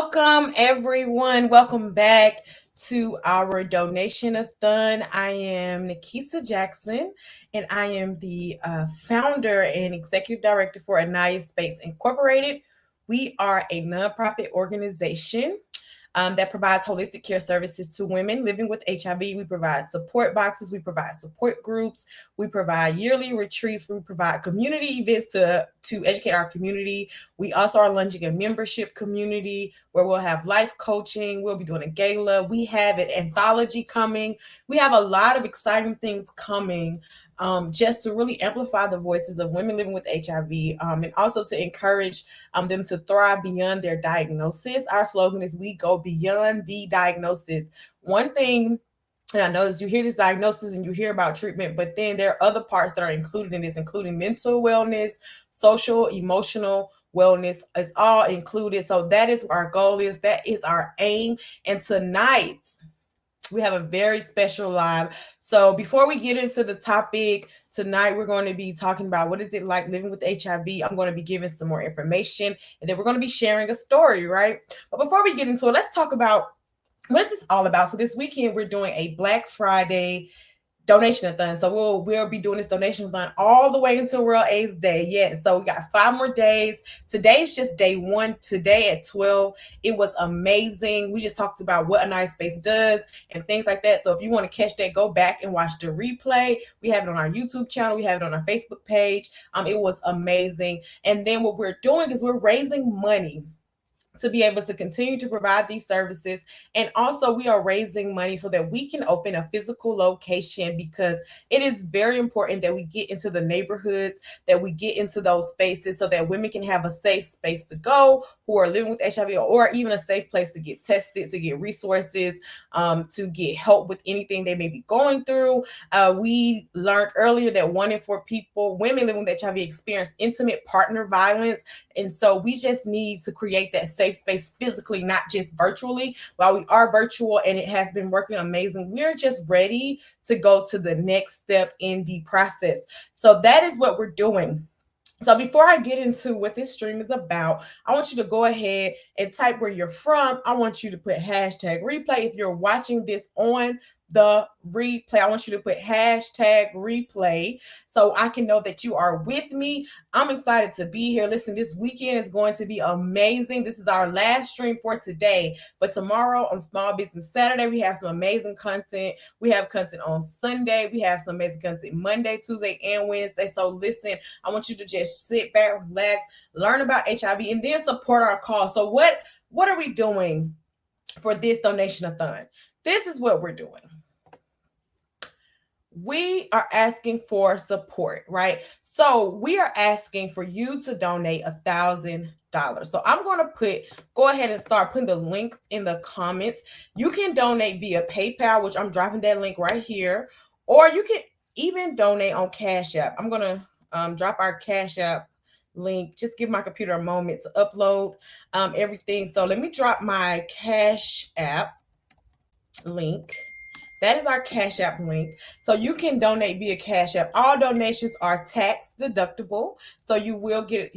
Welcome, everyone. Welcome back to our donation-a-thon. I am Nikisa Jackson, and I am the founder and executive director for Anaya Space Incorporated. We are a nonprofit organization that provides holistic care services to women living with HIV. We provide support boxes, we provide support groups, we provide yearly retreats, we provide community events to educate our community. We also are launching a membership community where we'll have life coaching. We'll be doing a gala. We have an anthology coming. We have a lot of exciting things coming just to really amplify the voices of women living with HIV and also to encourage them to thrive beyond their diagnosis. Our slogan is "We go beyond the diagnosis." One thing, and I notice you hear this diagnosis and you hear about treatment, but then there are other parts that are included in this, including mental wellness, social, emotional wellness is all included. So that is what our goal is. That is our aim. And tonight, we have a very special live. So before we get into the topic tonight, we're going to be talking about what is it like living with HIV. I'm going to be giving some more information, and then we're going to be sharing a story, right? But before we get into it, let's talk about what is this all about. So this weekend we're doing a Black Friday donation-a-thon. So we'll be doing this donation-a-thon all the way until World AIDS Day. Yes. So we got 5 more days. Today is just day 1. Today at 12. It was amazing. We just talked about what Anaya Space does and things like that. So if you want to catch that, go back and watch the replay. We have it on our YouTube channel. We have it on our Facebook page. It was amazing. And then what we're doing is we're raising money to be able to continue to provide these services. And also we are raising money so that we can open a physical location, because it is very important that we get into the neighborhoods, that we get into those spaces so that women can have a safe space to go who are living with HIV, or even a safe place to get tested, to get resources, to get help with anything they may be going through. We learned earlier that 1 in 4 women living with HIV experience intimate partner violence. And so we just need to create that safe space physically, not just virtually. While we are virtual and it has been working amazing, we're just ready to go to the next step in the process. So that is what we're doing. So before I get into what this stream is about, I want you to go ahead and type where you're from. I want you to put hashtag replay. If you're watching this on the replay, I want you to put hashtag replay so I can know that you are with me. I'm excited to be here. Listen, this weekend is going to be amazing. This is our last stream for today, but tomorrow on Small Business Saturday, we have some amazing content. We have content on Sunday. We have some amazing content Monday, Tuesday, and Wednesday. So listen, I want you to just sit back, relax, learn about HIV, and then support our cause. So what are we doing for this donation-a-thon? This is what we're doing. We are asking for support, right? So we are asking for you to donate $1,000. So I'm going to go ahead and start putting the links in the comments. You can donate via PayPal, which I'm dropping that link right here, or you can even donate on Cash App. I'm going to drop our Cash App link. Just give my computer a moment to upload everything. So let me drop my Cash App link. That is our Cash App link. So you can donate via Cash App. All donations are tax deductible. So you will be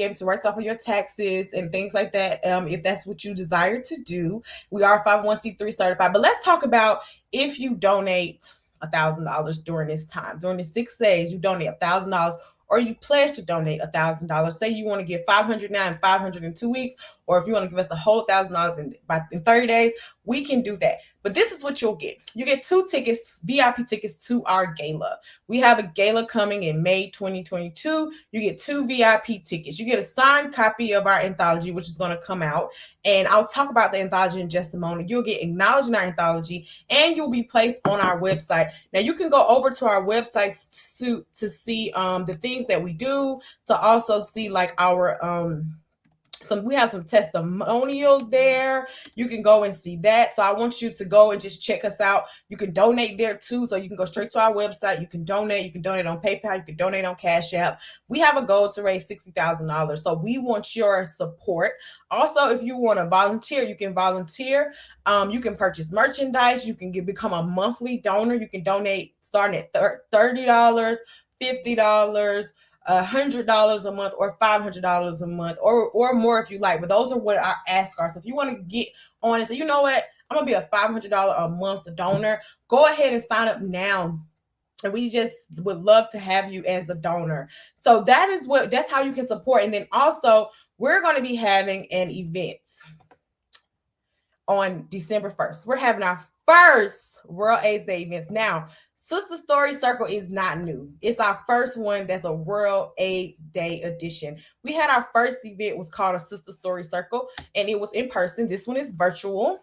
able to write off of your taxes and things like that if that's what you desire to do. We are 501c3 certified. But let's talk about if you donate $1,000 during this time. During the 6 days, you donate $1,000, or you pledge to donate $1,000. Say you want to give $500 now and $500 in 2 weeks, or if you want to give us the whole $1,000 in 30 days, we can do that. But this is what you'll get. You get 2 tickets, VIP tickets to our gala. We have a gala coming in May 2022. You get 2 VIP tickets. You get a signed copy of our anthology, which is going to come out. And I'll talk about the anthology in just a moment. You'll get acknowledged in our anthology, and you'll be placed on our website. Now, you can go over to our website to see the things that we do, to also see like our we have some testimonials there. You can go and see that. So I want you to go and just check us out. You can donate there too. So you can go straight to our website. You can donate. You can donate on PayPal. You can donate on Cash App. We have a goal to raise $60,000. So we want your support. Also, if you want to volunteer, you can volunteer. You can purchase merchandise. You can become a monthly donor. You can donate starting at $30, $50. $100 a month or $500 a month or more if you like. But those are what our asks are. So if you want to get on and say, you know what, I'm gonna be a $500 a month donor, go ahead and sign up now. And we just would love to have you as a donor. So that's how you can support. And then also we're going to be having an event on December 1st. We're having our first World AIDS Day events. Now, Sister Story Circle is not new. It's our first one that's a World AIDS Day edition. We had our first event was called a Sister Story Circle, and it was in person. This one is virtual.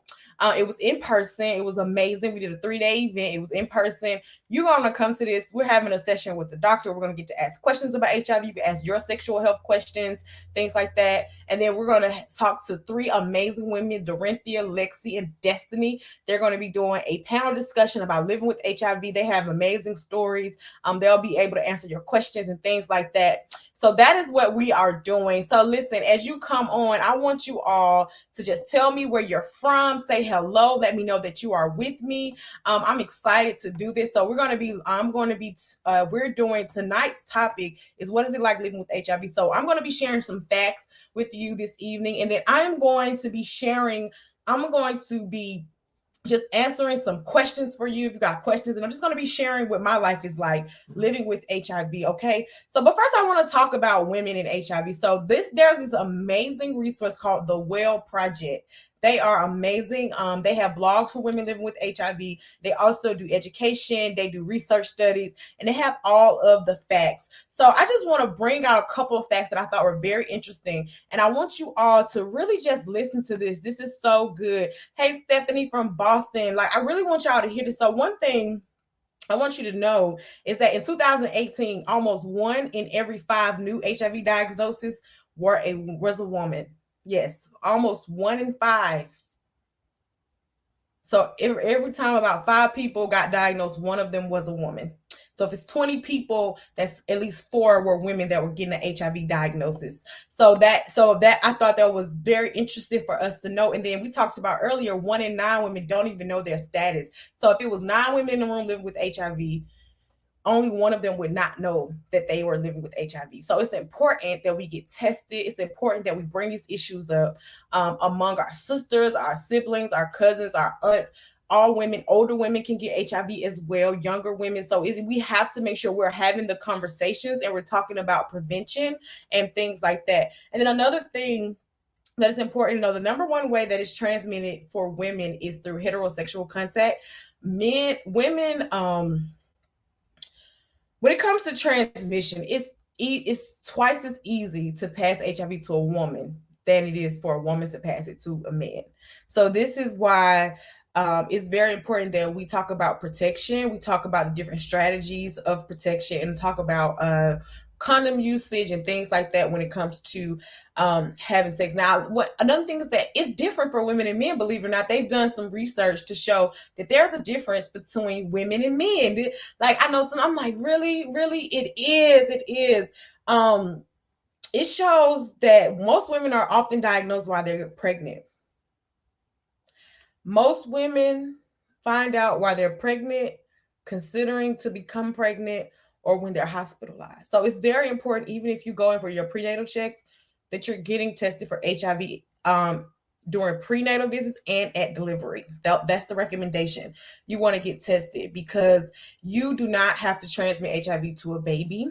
It was in person. It was amazing. We did a 3-day event. It was in person. You're going to come to this. We're having a session with the doctor. We're going to get to ask questions about HIV. You can ask your sexual health questions, things like that. And then we're going to talk to 3 amazing women, Dorinthia, Lexi, and Destiny. They're going to be doing a panel discussion about living with HIV. They have amazing stories. They'll be able to answer your questions and things like that. So that is what we are doing. So listen, as you come on, I want you all to just tell me where you're from. Say hello. Let me know that you are with me. I'm excited to do this. So we're doing tonight's topic is what is it like living with HIV? So I'm going to be sharing some facts with you this evening. And then I'm going to be just answering some questions for you if you got questions. And I'm just going to be sharing what my life is like living with HIV. Okay. So, but first I want to talk about women in HIV. So there's this amazing resource called the Well Project. They are amazing. They have blogs for women living with HIV. They also do education. They do research studies, and they have all of the facts. So I just want to bring out a couple of facts that I thought were very interesting. And I want you all to really just listen to this. This is so good. Hey, Stephanie from Boston. Like, I really want y'all to hear this. So one thing I want you to know is that in 2018, almost 1 in every 5 new HIV diagnoses was a woman. Yes, almost 1 in 5. So every time about 5 people got diagnosed, one of them was a woman. So if it's 20 people, that's at least 4 were women that were getting an HIV diagnosis. So that I thought that was very interesting for us to know. And then we talked about earlier, 1 in 9 women don't even know their status. So if it was 9 women in the room living with HIV, only one of them would not know that they were living with HIV. So it's important that we get tested. It's important that we bring these issues up among our sisters, our siblings, our cousins, our aunts. All women, older women can get HIV as well, younger women. So we have to make sure we're having the conversations and we're talking about prevention and things like that. And then another thing that is important to know, the number one way that it's transmitted for women is through heterosexual contact. When it comes to transmission, it's twice as easy to pass HIV to a woman than it is for a woman to pass it to a man. So this is why it's very important that we talk about protection. We talk about the different strategies of protection and talk about condom usage and things like that when it comes to having sex. Now, another thing is that it's different for women and men, believe it or not. They've done some research to show that there's a difference between women and men. Like, I know some, I'm like, really? It is. It shows that most women are often diagnosed while they're pregnant. Most women find out while they're pregnant, considering to become pregnant, or when they're hospitalized. So it's very important, even if you go in for your prenatal checks, that you're getting tested for HIV during prenatal visits and at delivery. That's the recommendation. You want to get tested because you do not have to transmit HIV to a baby.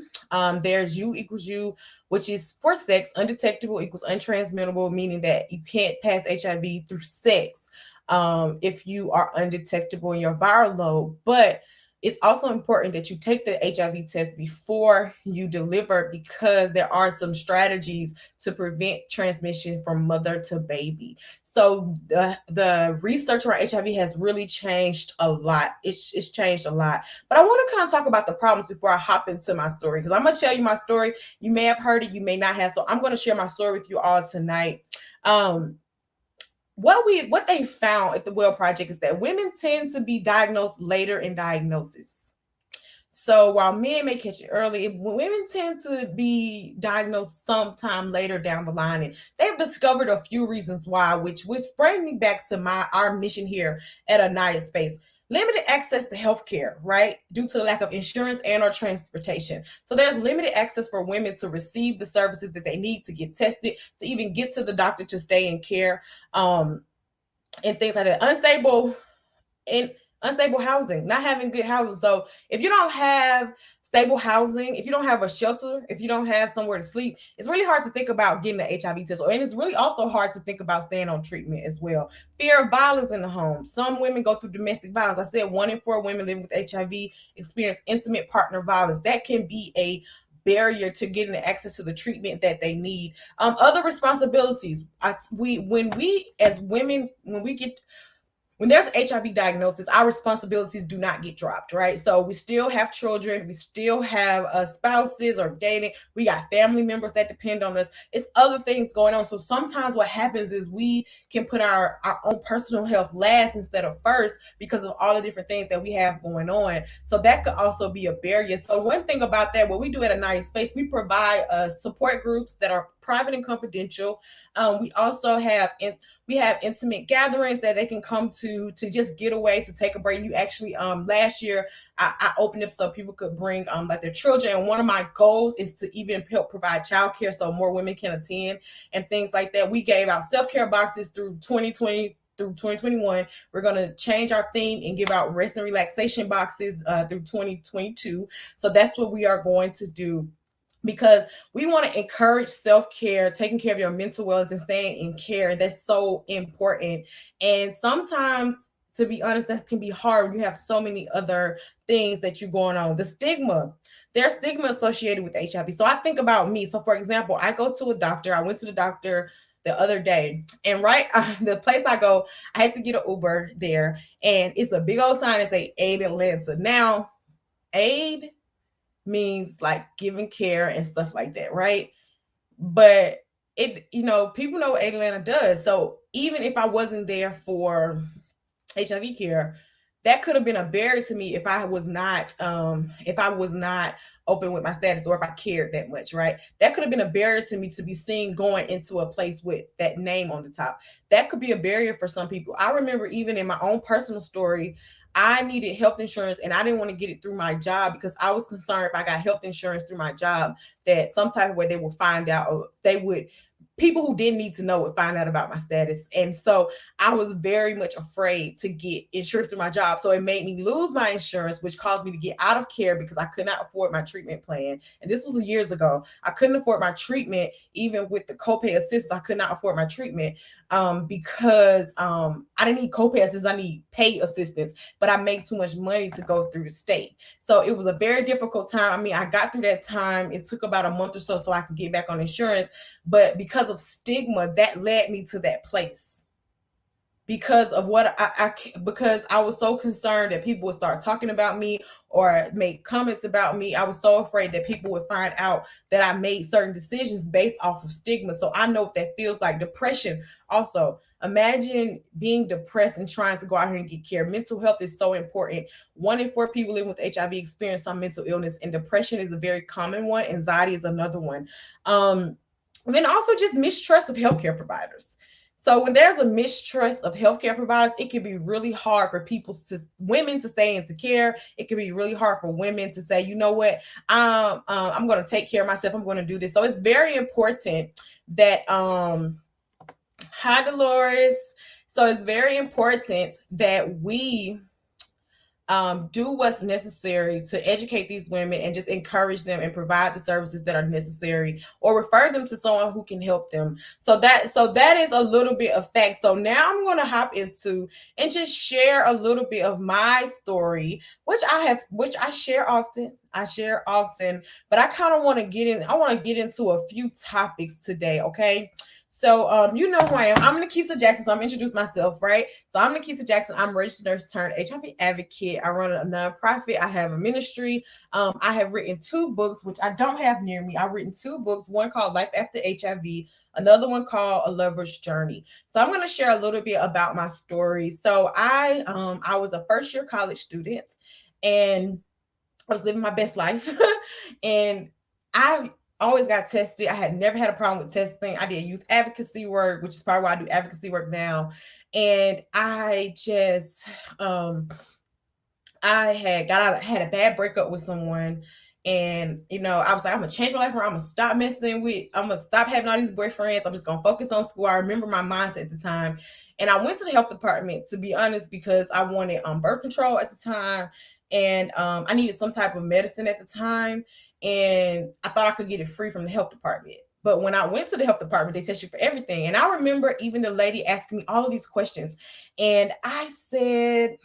There's U equals U, which is for sex. Undetectable equals untransmittable, meaning that you can't pass HIV through sex if you are undetectable in your viral load. But it's also important that you take the HIV test before you deliver, because there are some strategies to prevent transmission from mother to baby. So the research around HIV has really changed a lot. It's changed a lot. But I want to kind of talk about the problems before I hop into my story, because I'm going to tell you my story. You may have heard it, you may not have. So I'm going to share my story with you all tonight. What they found at the Well Project is that women tend to be diagnosed later in diagnosis. So while men may catch it early, women tend to be diagnosed sometime later down the line. And they've discovered a few reasons why, which brings me back to our mission here at Anaya Space. limited access to healthcare, right? Due to the lack of insurance and or transportation. So there's limited access for women to receive the services that they need to get tested, to even get to the doctor to stay in care, and things like that. In unstable housing, not having good housing. So if you don't have stable housing, if you don't have a shelter, if you don't have somewhere to sleep, it's really hard to think about getting an HIV test. And it's really also hard to think about staying on treatment as well. Fear of violence in the home. Some women go through domestic violence. I said 1 in 4 women living with HIV experience intimate partner violence. That can be a barrier to getting access to the treatment that they need. Other responsibilities. When we as women, when there's an HIV diagnosis, our responsibilities do not get dropped, right? So we still have children, we still have spouses or dating, we got family members that depend on us. It's other things going on. So sometimes what happens is we can put our own personal health last instead of first because of all the different things that we have going on. So that could also be a barrier. So one thing about that, what we do at a nice space, we provide support groups that are private and confidential. We also have intimate gatherings that they can come to just get away, to take a break. You actually last year I opened up so people could bring like their children, and one of my goals is to even help provide childcare so more women can attend and things like that. We gave out self-care boxes through 2020 through 2021. We're going to change our theme and give out rest and relaxation boxes through 2022. So that's what we are going to do, because we want to encourage self-care, taking care of your mental wellness and staying in care. That's so important. And sometimes, to be honest, that can be hard when you have so many other things that you're going on. The stigma. There's stigma associated with HIV. So I think about me. So for example, I go to a doctor. I went to the doctor the other day, and the place I go, I had to get an Uber there, and it's a big old sign that say Aid Atlanta. Now, aid means like giving care and stuff like that, right? But people know what Atlanta does. So even if I wasn't there for HIV care, that could have been a barrier to me if I was not open with my status, or if I cared that much, right? That could have been a barrier to me to be seen going into a place with that name on the top. That could be a barrier for some people. I remember even in my own personal story, I needed health insurance and I didn't want to get it through my job because I was concerned if I got health insurance through my job that some type of way they will find out, or people who didn't need to know would find out about my status. And so I was very much afraid to get insurance through my job. So it made me lose my insurance, which caused me to get out of care because I could not afford my treatment plan. And this was years ago. I couldn't afford my treatment, even with the copay assistance. I could not afford my treatment because I didn't need copay assistance. I need pay assistance, but I made too much money to go through the state. So it was a very difficult time. I mean, I got through that time. It took about a month or so I could get back on insurance. But because of stigma, that led me to that place. Because of what because I was so concerned that people would start talking about me or make comments about me. I was so afraid that people would find out that I made certain decisions based off of stigma. So I know what that feels like. Depression also. Imagine being depressed and trying to go out here and get care. Mental health is so important. 1 in 4 people living with HIV experience some mental illness, and depression is a very common one. Anxiety is another one. Then also just mistrust of healthcare providers. So when there's a mistrust of healthcare providers, it can be really hard for women to stay into care. It can be really hard for women to say, you know what, I'm going to take care of myself. I'm going to do this. So it's very important that, hi Dolores. So it's very important that we do what's necessary to educate these women and just encourage them and provide the services that are necessary, or refer them to someone who can help them. So that is a little bit of facts. So now I'm going to hop into and just share a little bit of my story, which I share often. But I kind of want to get into a few topics today. Okay. So, you know who I am. I'm Nikisa Jackson. So I'm introduced myself, right? So I'm Nikisa Jackson. I'm a registered nurse turned HIV advocate. I run a nonprofit. I have a ministry. I have written 2 books, which I don't have near me. I've written 2 books, one called Life After HIV, another one called A Lover's Journey. So I'm going to share a little bit about my story. So I was a first-year college student, and I was living my best life. And I always got tested. I had never had a problem with testing. I did youth advocacy work, which is probably why I do advocacy work now. And I just I had a bad breakup with someone, and I was like, I'm gonna change my life around. I'm gonna stop having all these boyfriends. I'm just gonna focus on school. I remember my mindset at the time, and I went to the health department, to be honest, because I wanted birth control at the time, and I needed some type of medicine at the time, and I thought I could get it free from the health department. But when I went to the health department, they test you for everything. And I remember even the lady asking me all of these questions. And I said,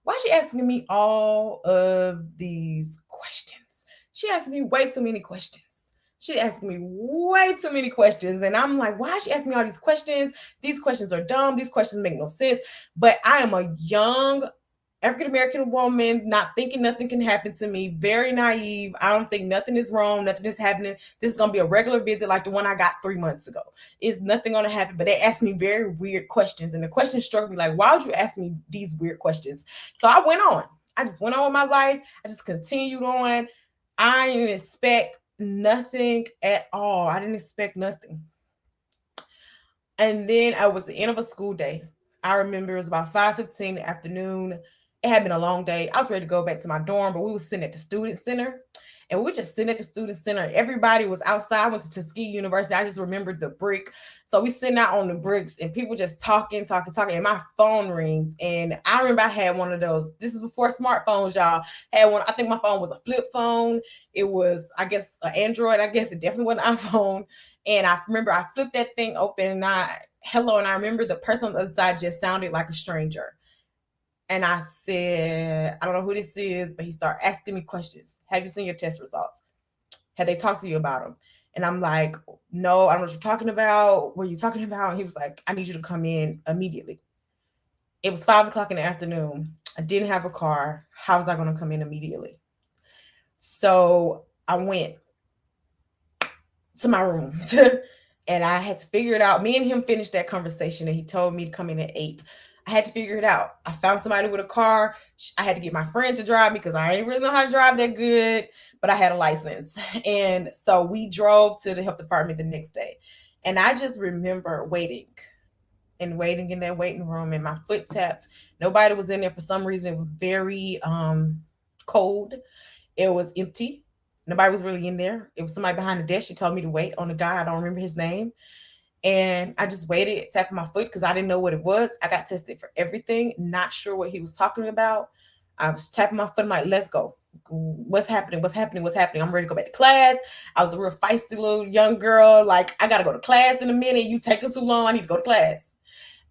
why is she asking me all of these questions? She asked me way too many questions. She asked me way too many questions. And I'm like, why is she asking me all these questions? These questions are dumb. These questions make no sense. But I am a young African American woman, not thinking nothing can happen to me, very naive. I don't think nothing is wrong, nothing is happening. This is gonna be a regular visit like the one I got 3 months ago. Is nothing gonna happen? But they asked me very weird questions, and the question struck me like, why would you ask me these weird questions? So I went on. I just went on with my life. I just continued on. I didn't expect nothing at all. I didn't expect nothing. And then it was the end of a school day. I remember it was about 5:15 in the afternoon. It had been a long day. I was ready to go back to my dorm, but we were sitting at the student center. And we were just sitting at the student center. Everybody was outside. I went to Tuskegee University. I just remembered the brick. So we sitting out on the bricks and people just talking, talking, talking. And my phone rings. And I remember I had one of those. This is before smartphones, y'all. I had one. I think my phone was a flip phone. It was, I guess, an Android. I guess it definitely was an iPhone. And I remember I flipped that thing open and hello. And I remember the person on the other side just sounded like a stranger. And I said, I don't know who this is, but he started asking me questions. Have you seen your test results? Have they talked to you about them? And I'm like, no, I don't know what you're talking about. What are you talking about? And he was like, I need you to come in immediately. It was 5 o'clock in the afternoon. I didn't have a car. How was I going to come in immediately? So I went to my room and I had to figure it out. Me and him finished that conversation and he told me to come in at 8. I had to figure it out. I found somebody with a car. I had to get my friend to drive me because I didn't really know how to drive that good, but I had a license. And so we drove to the health department the next day. And I just remember waiting and waiting in that waiting room and my foot tapped. Nobody was in there for some reason. It was very cold. It was empty. Nobody was really in there. It was somebody behind the desk. She told me to wait on a guy. I don't remember his name. And I just waited, tapping my foot because I didn't know what it was. I got tested for everything, not sure what he was talking about. I was tapping my foot. I'm like, let's go. What's happening? What's happening? What's happening? I'm ready to go back to class. I was a real feisty little young girl. Like, I got to go to class in a minute. You taking too long. I need to go to class.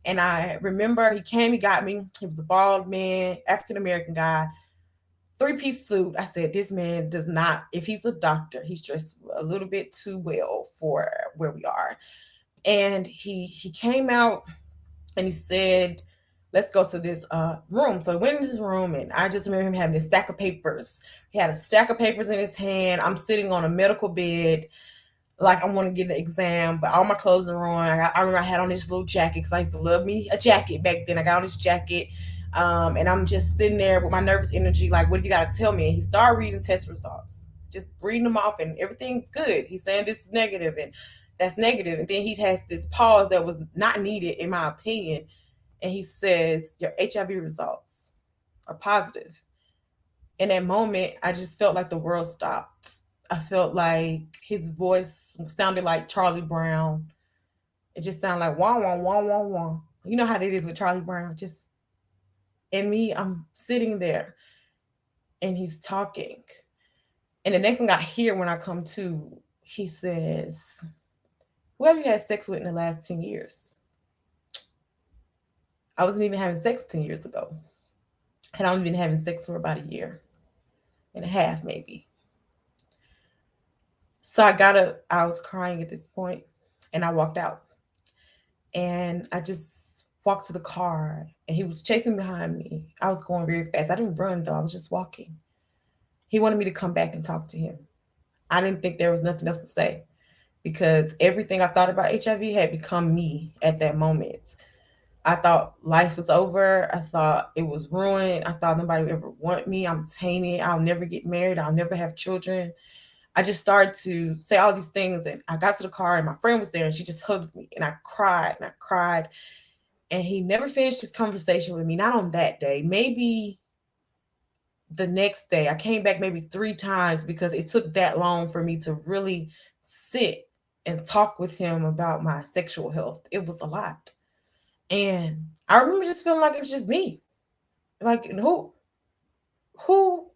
And I remember he came, he got me. He was a bald man, African American guy, 3-piece suit. I said, this man does not, if he's a doctor, he's dressed a little bit too well for where we are. And he came out and he said, let's go to this room. So I went in this room and I just remember him having this stack of papers. He had a stack of papers in his hand. I'm sitting on a medical bed like I want to get an exam, but all my clothes are on. I remember I had on this little jacket because I used to love me a jacket back then. I got on this jacket, and I'm just sitting there with my nervous energy, like, what do you got to tell me? And he started reading test results, just reading them off, and everything's good. He's saying this is negative and that's negative, and then he has this pause that was not needed, in my opinion, and he says, your HIV results are positive. In that moment, I just felt like the world stopped. I felt like his voice sounded like Charlie Brown. It just sounded like wah wah wah wah wah. You know how it is with Charlie Brown. Just and me, I'm sitting there and he's talking. And the next thing I hear when I come to, he says, who have you had sex with in the last 10 years? I wasn't even having sex 10 years ago. I had only been having sex for about a year and a half, maybe. So I got up, I was crying at this point, and I walked out. And I just walked to the car, and he was chasing behind me. I was going very fast. I didn't run, though. I was just walking. He wanted me to come back and talk to him. I didn't think there was nothing else to say because everything I thought about HIV had become me at that moment. I thought life was over. I thought it was ruined. I thought nobody would ever want me. I'm tainted. I'll never get married. I'll never have children. I just started to say all these things, and I got to the car and my friend was there and she just hugged me and I cried and I cried. And he never finished his conversation with me, not on that day, maybe the next day. I came back maybe 3 times because it took that long for me to really sit and talk with him about my sexual health. It was a lot. And I remember just feeling like it was just me. Like who who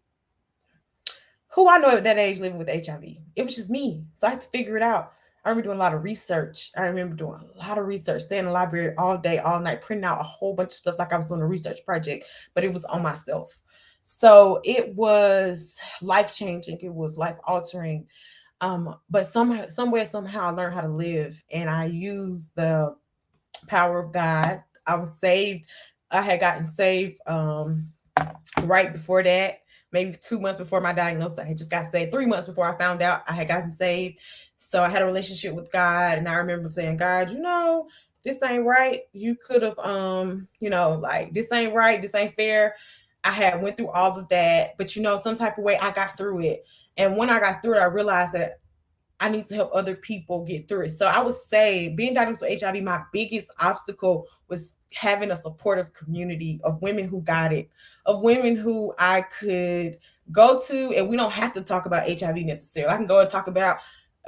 I know at that age living with HIV. It was just me. So I had to figure it out. I remember doing a lot of research. I remember doing a lot of research, staying in the library all day, all night, printing out a whole bunch of stuff like I was doing a research project, but it was on myself. So it was life changing. It was life altering. But somehow, somewhere, somehow, I learned how to live, and I used the power of God. I was saved. I had gotten saved right before that, maybe 2 months before my diagnosis. I had just got saved. 3 months before I found out I had gotten saved. So I had a relationship with God, and I remember saying, God, this ain't right. You could have, like, this ain't right. This ain't fair. I had went through all of that, but some type of way I got through it. And when I got through it, I realized that I need to help other people get through it. So I would say being diagnosed with HIV, my biggest obstacle was having a supportive community of women who got it, of women who I could go to, and we don't have to talk about HIV necessarily. I can go and talk about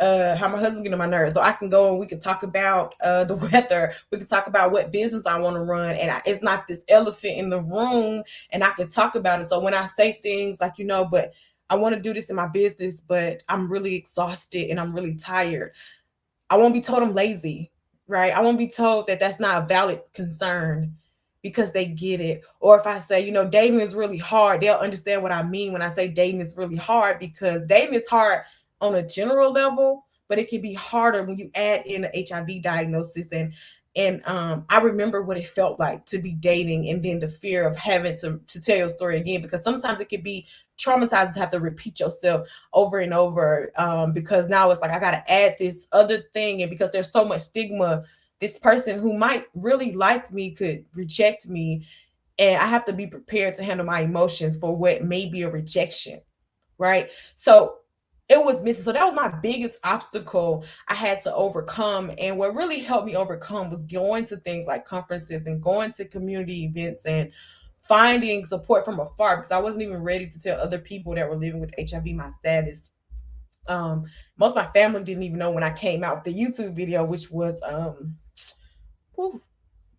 how my husband get on my nerves. So I can go and we can talk about the weather. We can talk about what business I want to run. And it's not this elephant in the room, and I can talk about it. So when I say things like, but I want to do this in my business, but I'm really exhausted and I'm really tired, I won't be told I'm lazy, right? I won't be told that that's not a valid concern because they get it. Or if I say, dating is really hard, they'll understand what I mean when I say dating is really hard, because dating is hard on a general level, but it can be harder when you add in an HIV diagnosis. And I remember what it felt like to be dating, and then the fear of having to tell your story again, because sometimes it can be traumatizing to have to repeat yourself over and over, because now it's like I got to add this other thing, and because there's so much stigma, this person who might really like me could reject me, and I have to be prepared to handle my emotions for what may be a rejection, right? So it was missing. So that was my biggest obstacle I had to overcome. And what really helped me overcome was going to things like conferences and going to community events and finding support from afar, because I wasn't even ready to tell other people that were living with HIV my status. Most of my family didn't even know when I came out with the YouTube video, which was whew,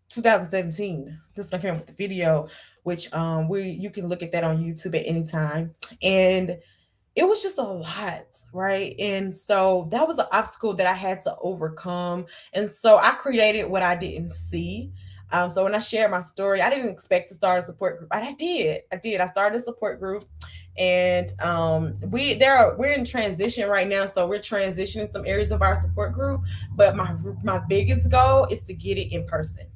2017. This is when I came out with the video, which we you can look at that on YouTube at any time. And it was just a lot, right? And so that was an obstacle that I had to overcome. And so I created what I didn't see. So when I shared my story, I didn't expect to start a support group, but I did. I started a support group, and we're in transition right now. So we're transitioning some areas of our support group. But my biggest goal is to get it in person.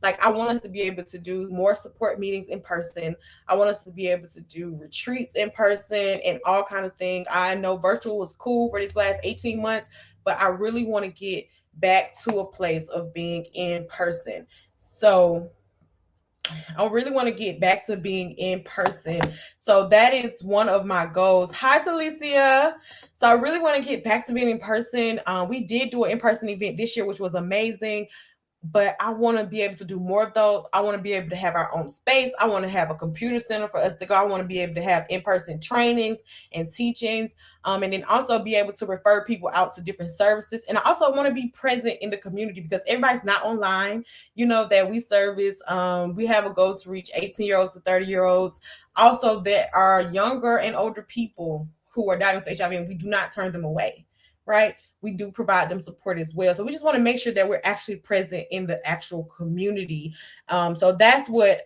Like, I want us to be able to do more support meetings in person. I want us to be able to do retreats in person and all kind of things. I know virtual was cool for these last 18 months, but I really want to get back to a place of being in person. So I really want to get back to being in person. So that is one of my goals. Hi, Talicia. So I really want to get back to being in person. We did do an in-person event this year, which was amazing, but I want to be able to do more of those. I want to be able to have our own space. I want to have a computer center for us to go. I want to be able to have in-person trainings and teachings, and then also be able to refer people out to different services. And I also want to be present in the community, because everybody's not online. That we service. We have a goal to reach 18-year-olds to 30-year-olds. Also, there are younger and older people who are diagnosed with HIV, and we do not turn them away, right? We do provide them support as well. So we just want to make sure that we're actually present in the actual community. So that's what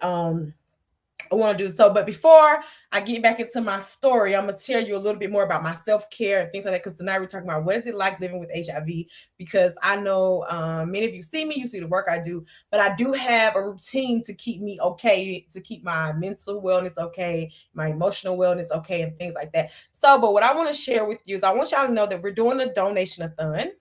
I want to do. So, but before I get back into my story, I'm going to tell you a little bit more about my self-care and things like that. Because tonight we're talking about what is it like living with HIV. Because I know many of you see me, you see the work I do, but I do have a routine to keep me okay, to keep my mental wellness okay, my emotional wellness okay, and things like that. So, but what I want to share with you is I want y'all to know that we're doing a donation-a-thon,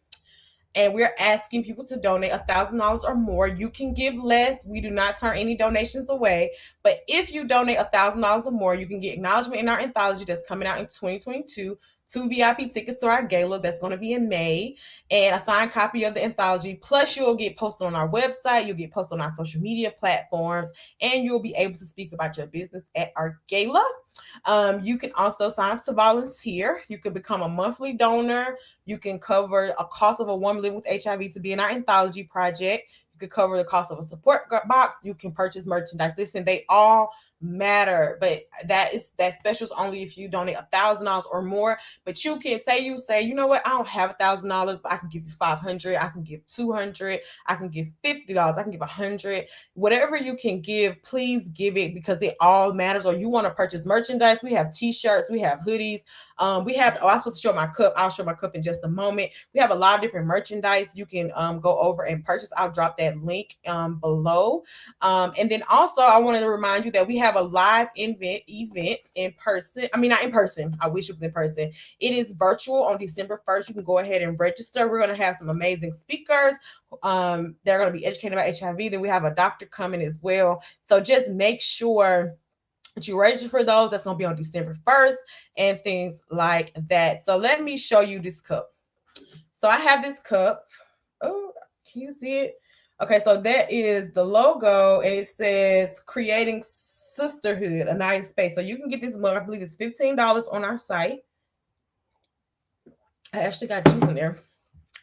and we're asking people to donate $1,000 or more. You can give less. We do not turn any donations away. But if you donate $1,000 or more, you can get acknowledgement in our anthology that's coming out in 2022. 2 VIP tickets to our gala that's going to be in May, and a signed copy of the anthology. Plus, you'll get posted on our website, you'll get posted on our social media platforms, and you'll be able to speak about your business at our gala. You can also sign up to volunteer. You can become a monthly donor. You can cover a cost of a woman living with HIV to be in our anthology project. You can cover the cost of a support box. You can purchase merchandise. Listen, they all matter, but that special is only if you donate $1,000 or more. But you say, you know what, I don't have $1,000, but I can give you 500. I can give 200. I can give $50. I can give 100. Whatever you can give, please give it because it all matters. Or you want to purchase merchandise, we have t-shirts, we have hoodies, we have, I'm supposed to show my cup. I'll show my cup in just a moment. We have a lot of different merchandise you can go over and purchase. I'll drop that link below. And then also I wanted to remind you that we have a live event in person. I mean, not in person, I wish it was in person. It is virtual on December 1st. You can go ahead and register. We're going to have some amazing speakers. They're going to be educated about HIV. Then we have a doctor coming as well. So just make sure that you register for those. That's going to be on December 1st and things like that. So let me show you this cup. So I have this cup. Oh, can you see it? Okay, so that is the logo, and it says creating sisterhood, a nice space. So you can get this mug. I believe it's $15 on our site. I actually got juice in there.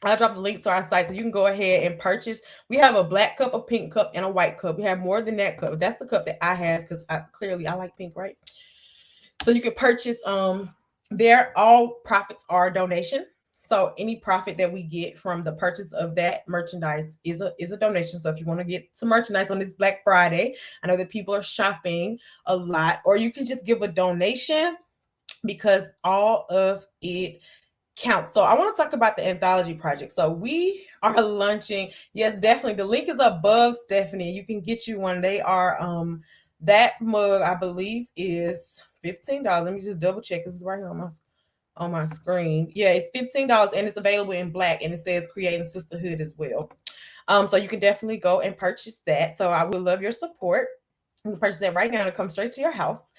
I'll drop the link to our site so you can go ahead and purchase. We have a black cup, a pink cup, and a white cup. We have more than that cup. That's the cup that I have because I like pink, right? So you can purchase there. All profits are donation. So any profit that we get from the purchase of that merchandise is a donation. So if you want to get some merchandise on this Black Friday, I know that people are shopping a lot, or you can just give a donation because all of it count. So I want to talk about the anthology project. So we are launching. Yes, definitely. The link is above, Stephanie. You can get you one. They are that mug, I believe, is $15. Let me just double check. This is right here on my screen. Yeah, it's $15 and it's available in black and it says creating sisterhood as well. So you can definitely go and purchase that. So I would love your support. You can purchase that right now to come straight to your house.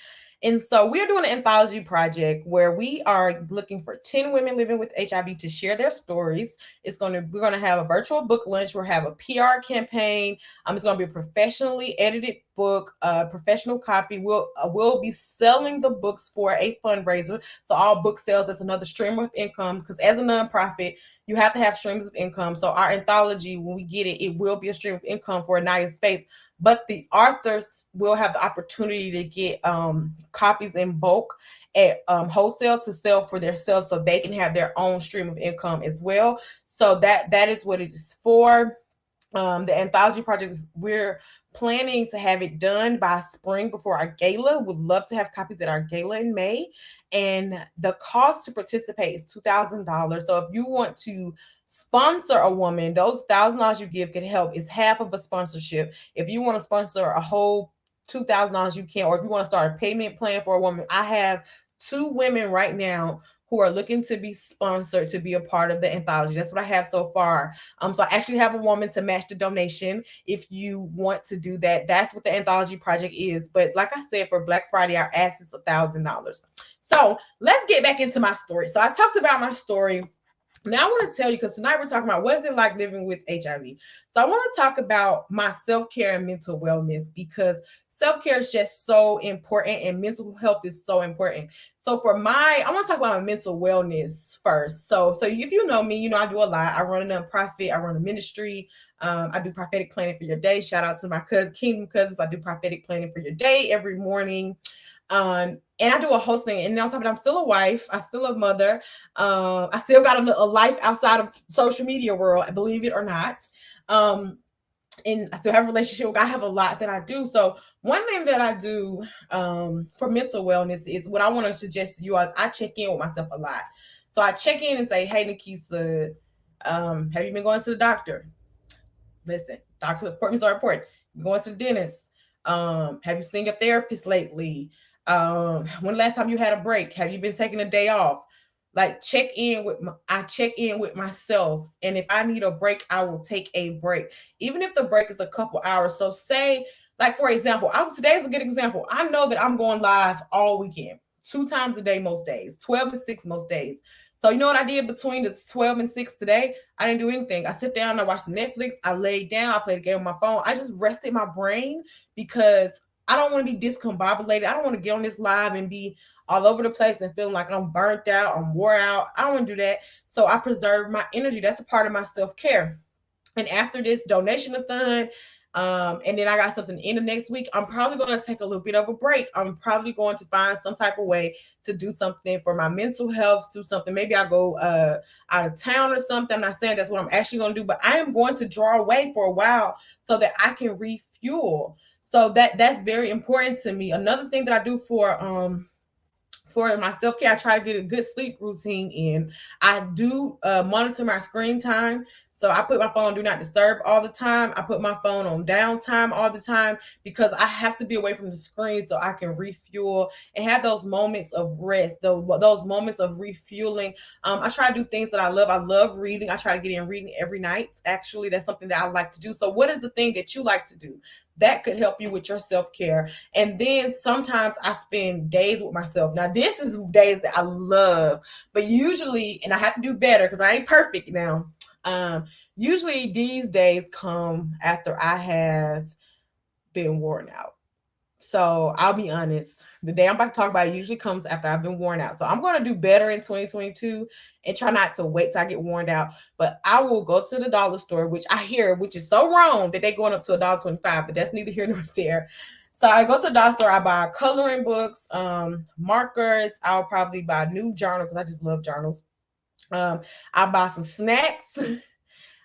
And so we're doing an anthology project where we are looking for 10 women living with HIV to share their stories. We're gonna have a virtual book lunch. We'll have a PR campaign. It's gonna be a professionally edited book, a professional copy. We'll be selling the books for a fundraiser. So all book sales, that's another stream of income. Because as a nonprofit, you have to have streams of income. So our anthology, when we get it, it will be a stream of income for a nice space. But the authors will have the opportunity to get copies in bulk at wholesale to sell for themselves, so they can have their own stream of income as well. So that is what it is for. The anthology project we're planning to have it done by spring before our gala. Would love to have copies at our gala in May. And the cost to participate is $2,000. So if you want to sponsor a woman, those $1,000 you give can help. It's half of a sponsorship. If you want to sponsor a whole $2,000, you can. Or if you want to start a payment plan for a woman, I have 2 women right now who are looking to be sponsored to be a part of the anthology. That's what I have so far. So I actually have a woman to match the donation if you want to do that. That's what the anthology project is. But like I said, for Black Friday, our ask is $1,000. So let's get back into my story. So I talked about my story. Now I want to tell you, because tonight we're talking about what is it like living with HIV. So I want to talk about my self-care and mental wellness, because self-care is just so important and mental health is so important. So I want to talk about my mental wellness first. So if you know me, you know I do a lot. I run a nonprofit, I run a ministry. I do prophetic planning for your day. Shout out to my Kingdom Cousins. I do prophetic planning for your day every morning. And I do a hosting, and on top of it, I'm still a wife. I'm still a mother. I still got a life outside of social media world, believe it or not. And I still have a relationship. I have a lot that I do. So one thing that I do for mental wellness is what I want to suggest to you all is I check in with myself a lot. So I check in and say, hey, Nikisa, have you been going to the doctor? Listen, doctor appointments are important. You're going to the dentist. Have you seen a therapist lately? When last time you had a break? Have you been taking a day off? Like I check in with myself, and if I need a break, I will take a break, even if the break is a couple hours. So say, like for example, today's a good example. I know that I'm going live all weekend, 2 times a day most days, 12 and 6 most days. So you know what I did between the 12 and 6 today? I didn't do anything. I sit down, I watched Netflix, I laid down, I played a game on my phone. I just rested my brain because I don't want to be discombobulated. I don't want to get on this live and be all over the place and feeling like I'm burnt out, I'm wore out. I don't want to do that. So I preserve my energy. That's a part of my self care. And after this donation-a-thon, and then I got something in the next week, I'm probably going to take a little bit of a break. I'm probably going to find some type of way to do something for my mental health, do something. Maybe I go out of town or something. I'm not saying that's what I'm actually going to do, but I am going to draw away for a while so that I can refuel. So that's very important to me. Another thing that I do for my self care, I try to get a good sleep routine in. I do monitor my screen time. So I put my phone on do not disturb all the time. I put my phone on downtime all the time because I have to be away from the screen so I can refuel and have those moments of rest, those moments of refueling. I try to do things that I love. I love reading. I try to get in reading every night. Actually, that's something that I like to do. So, what is the thing that you like to do that could help you with your self care? And then sometimes I spend days with myself. Now, this is days that I love, but usually, and I have to do better because I ain't perfect now. Usually these days come after I have been worn out. So I'll be honest, the day I'm about to talk about usually comes after I've been worn out. So I'm going to do better in 2022 and try not to wait till I get worn out. But I will go to the dollar store, which I hear, which is so wrong that they're going up to $1.25, but that's neither here nor there. So I go to the dollar store, I buy coloring books, markers. I'll probably buy a new journal because I just love journals. I buy some snacks.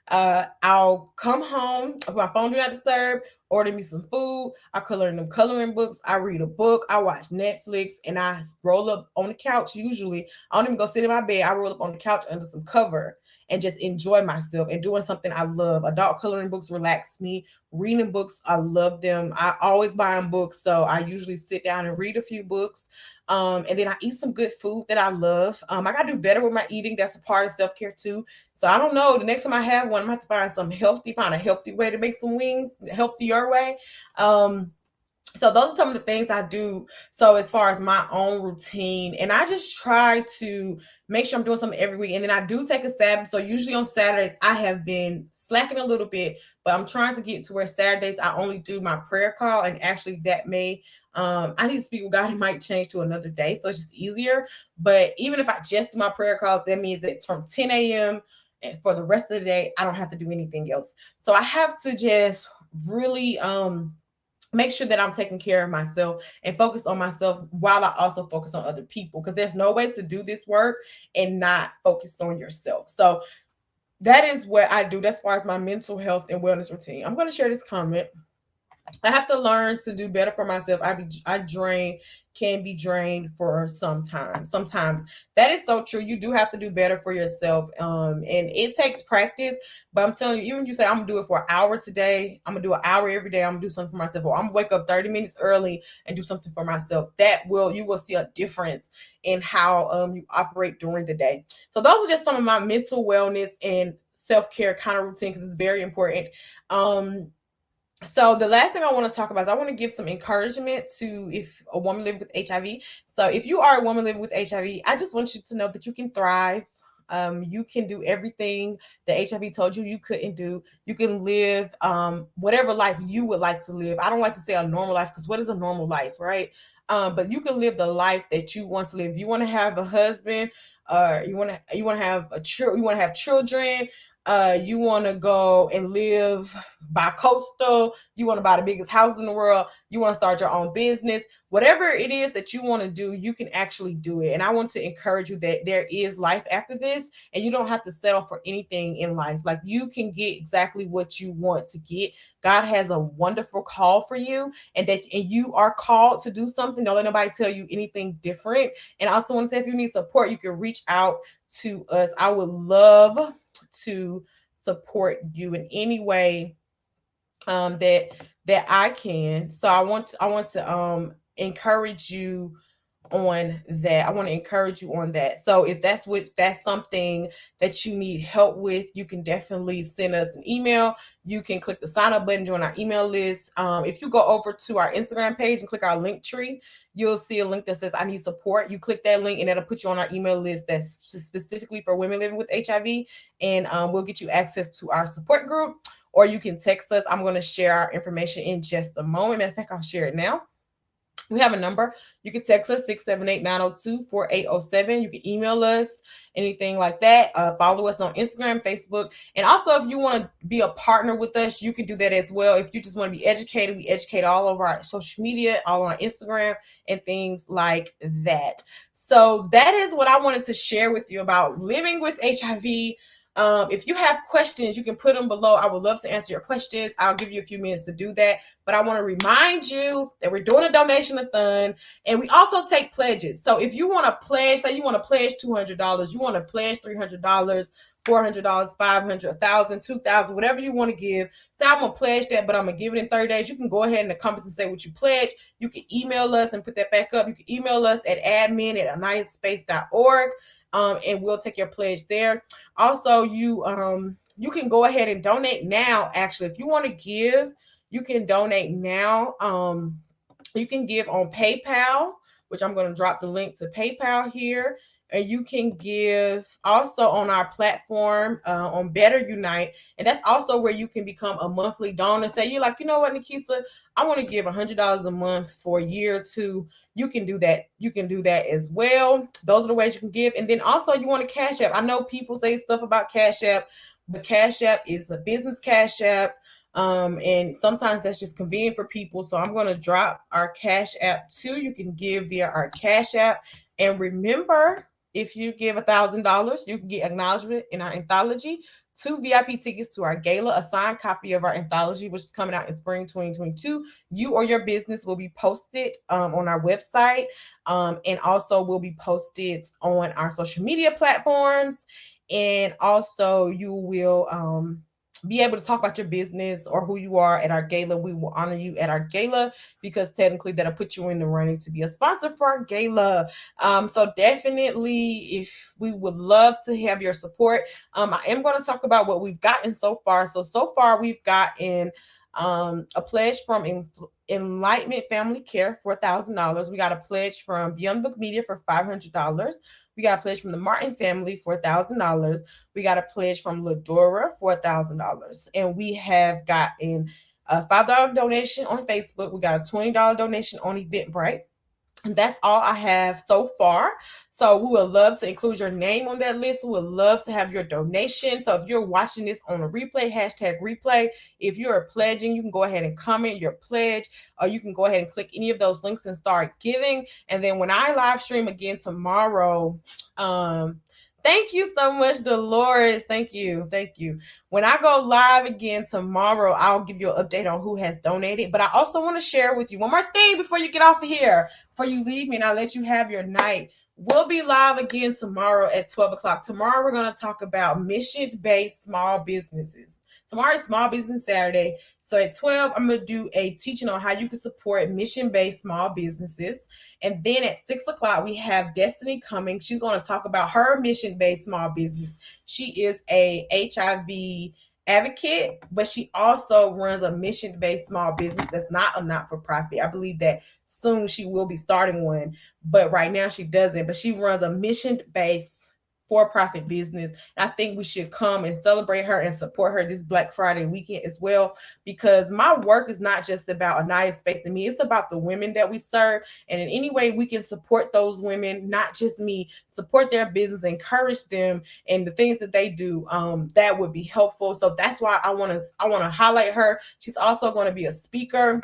I'll come home, put my phone do not disturb, order me some food. I color in them coloring books. I read a book. I watch Netflix, and I roll up on the couch. Usually, I don't even go sit in my bed. I roll up on the couch under some cover and just enjoy myself and doing something I love. Adult coloring books relax me. Reading books, I love them. I always buying books, so I usually sit down and read a few books. And then I eat some good food that I love. I gotta do better with my eating. That's a part of self care too. So I don't know. The next time I have one, I'm gonna have to find some healthy, find a healthy way to make some wings, healthier way. Um, so those are some of the things I do. So as far as my own routine, and I just try to make sure I'm doing something every week. And then I do take a Sabbath. So usually on Saturdays I have been slacking a little bit, but I'm trying to get to where Saturdays I only do my prayer call. And actually that may I need to speak with God. It might change to another day, so it's just easier. But even if I just do my prayer calls, that means it's from 10 a.m. and for the rest of the day, I don't have to do anything else. So I have to just really make sure that I'm taking care of myself and focus on myself while I also focus on other people because there's no way to do this work and not focus on yourself. So that is what I do as far as my mental health and wellness routine. I'm going to share this comment. I have to learn to do better for myself. Can be drained for some time. Sometimes that is so true. You do have to do better for yourself. And it takes practice. But I'm telling you, even if you say I'm gonna do it for an hour today, I'm gonna do an hour every day, I'm gonna do something for myself, or I'm gonna wake up 30 minutes early and do something for myself. You will see a difference in how you operate during the day. So those are just some of my mental wellness and self-care kind of routine because it's very important. So the last thing I want to talk about is I want to give some encouragement to if a woman living with HIV. So if you are a woman living with HIV, I just want you to know that you can thrive. You can do everything that HIV told you you couldn't do. You can live whatever life you would like to live. I don't like to say a normal life because what is a normal life, right? But you can live the life that you want to live. If you want to have a husband, you want to have you want to have children, you want to go and live by coastal, you want to buy the biggest house in the world, you want to start your own business, whatever it is that you want to do, you can actually do it. And I want to encourage you that there is life after this and you don't have to settle for anything in life. Like you can get exactly what you want to get. God has a wonderful call for you and you are called to do something. Don't let nobody tell you anything different. And I also want to say if you need support, you can reach out to us. I would love to support you in any way that I can. So I want to encourage you on that. I want to encourage you on that. So if that's something that you need help with, you can definitely send us an email. You can click the sign up button, join our email list. If you go over to our Instagram page and click our link tree, you'll see a link that says I need support. You click that link and that'll put you on our email list that's specifically for women living with HIV. And we'll get you access to our support group. or you can text us. I'm going to share our information in just a moment. Matter of fact, I'll share it now. We have a number. You can text us 678-902-4807. You can email us, anything like that. Follow us on Instagram, Facebook. And also, if you want to be a partner with us, you can do that as well. If you just want to be educated, we educate all over our social media, all on Instagram, and things like that. So that is what I wanted to share with you about living with HIV. If you have questions, you can put them below. I would love to answer your questions. I'll give you a few minutes to do that. But I want to remind you that we're doing a donation-a-thon, and we also take pledges. So if you want to pledge, say you want to pledge $200, you want to pledge $300, $400, $500, $1,000, $2,000, whatever you want to give. Say I'm gonna pledge that, but I'm gonna give it in 30 days. You can go ahead in the comments and say what you pledge. You can email us and put that back up. You can email us at admin@aniyaspace.org, and we'll take your pledge there. Also, you can go ahead and donate now. Actually, if you want to give, you can donate now. You can give on PayPal, which I'm going to drop the link to PayPal here. And you can give also on our platform on Better Unite. And that's also where you can become a monthly donor. Say you're like, you know what, Nikisa, I want to give $100 a month for a year or two. You can do that. You can do that as well. Those are the ways you can give. And then also you want a Cash App. I know people say stuff about Cash App, but Cash App is a business Cash App. And sometimes that's just convenient for people. So I'm going to drop our Cash App too. You can give via our Cash App. And remember, if you give $1,000, you can get acknowledgement in our anthology, 2 VIP tickets to our gala, a signed copy of our anthology, which is coming out in spring 2022. You or your business will be posted on our website, and also will be posted on our social media platforms. And also you will be able to talk about your business or who you are at our gala. We will honor you at our gala because technically that'll put you in the running to be a sponsor for our gala. So definitely, if we would love to have your support. I am going to talk about what we've gotten so far. So far we've gotten a pledge from Enlightenment Family Care for $1,000. We got a pledge from Beyond Book Media for $500. We got a pledge from the Martin family for $1,000. We got a pledge from Ladora for $1,000. And we have gotten a $5 donation on Facebook. We got a $20 donation on Eventbrite. And that's all I have so far. So we would love to include your name on that list. We would love to have your donation. So if you're watching this on a replay, hashtag replay. If you're pledging, you can go ahead and comment your pledge, or you can go ahead and click any of those links and start giving. And then when I live stream again tomorrow, thank you so much, Dolores. Thank you. Thank you. When I go live again tomorrow, I'll give you an update on who has donated. But I also want to share with you one more thing before you get off of here, before you leave me, and I'll let you have your night. We'll be live again tomorrow at 12 o'clock. Tomorrow, we're going to talk about mission-based small businesses. Tomorrow is Small Business Saturday. So at 12, I'm going to do a teaching on how you can support mission-based small businesses. And then at 6 o'clock, we have Destiny coming. She's going to talk about her mission-based small business. She is a HIV advocate, but she also runs a mission-based small business that's not a not-for-profit. I believe that soon she will be starting one, but right now she doesn't. But she runs a mission-based for-profit business. I think we should come and celebrate her and support her this Black Friday weekend as well, because my work is not just about Aniyah Space and me. It's about the women that we serve, and in any way we can support those women, not just me, support their business, encourage them and the things that they do, that would be helpful. So that's why I want to highlight her. She's also going to be a speaker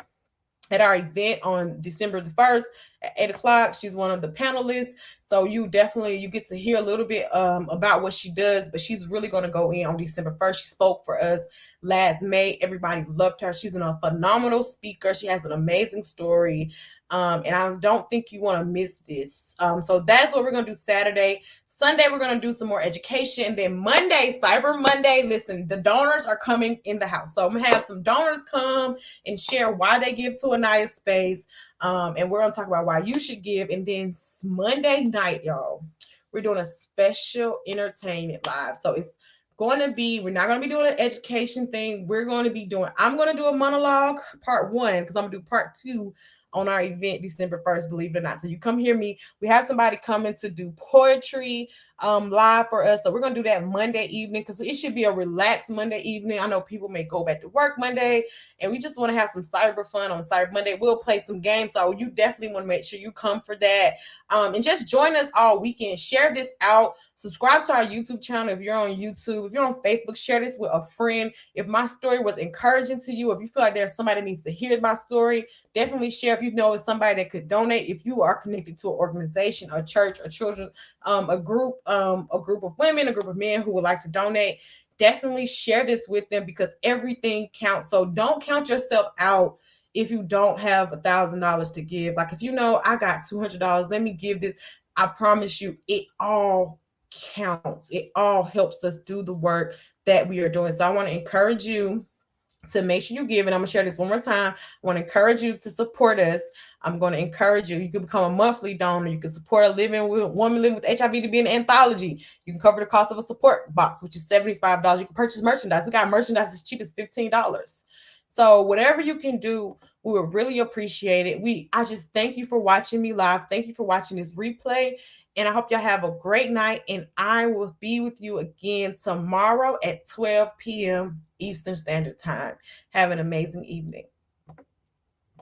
at our event on December the 1st at 8 o'clock. She's one of the panelists. So you get to hear a little bit about what she does, but she's really going to go in on December 1st. She spoke for us last May. Everybody loved her. She's a phenomenal speaker. She has an amazing story. And I don't think you want to miss this. So that's what we're going to do Saturday. Sunday, we're going to do some more education. And then Monday, Cyber Monday, listen, the donors are coming in the house. So I'm going to have some donors come and share why they give to Aniyah Space. And we're going to talk about why you should give. And then Monday night, y'all, we're doing a special entertainment live. So it's going to be, we're not going to be doing an education thing. I'm going to do a monologue part 1, because I'm going to do part 2 on our event December 1st, believe it or not. So you come hear me. We have somebody coming to do poetry. live for us. So we're gonna do that Monday evening because it should be a relaxed Monday evening. I know people may go back to work Monday, and we just want to have some cyber fun on Cyber Monday. We'll play some games, so you definitely want to make sure you come for that. And just join us all weekend. Share this out. Subscribe to our YouTube channel if you're on YouTube. If you're on Facebook, share this with a friend. If my story was encouraging to you, if you feel like there's somebody that needs to hear my story, definitely share. If you know it's somebody that could donate, if you are connected to an organization, a church, a children, a group of women, a group of men who would like to donate, definitely share this with them because everything counts. So don't count yourself out if you don't have $1,000 to give. Like if you know I got $200, let me give this. I promise you, it all counts. It all helps us do the work that we are doing. So I want to encourage you to make sure you give. And I'm going to share this one more time. I want to encourage you to support us. I'm going to encourage you. You can become a monthly donor. You can support a woman living with HIV to be an anthology. You can cover the cost of a support box, which is $75. You can purchase merchandise. We got merchandise as cheap as $15. So whatever you can do, we would really appreciate it. I just thank you for watching me live. Thank you for watching this replay. And I hope y'all have a great night. And I will be with you again tomorrow at 12 p.m. Eastern Standard Time. Have an amazing evening.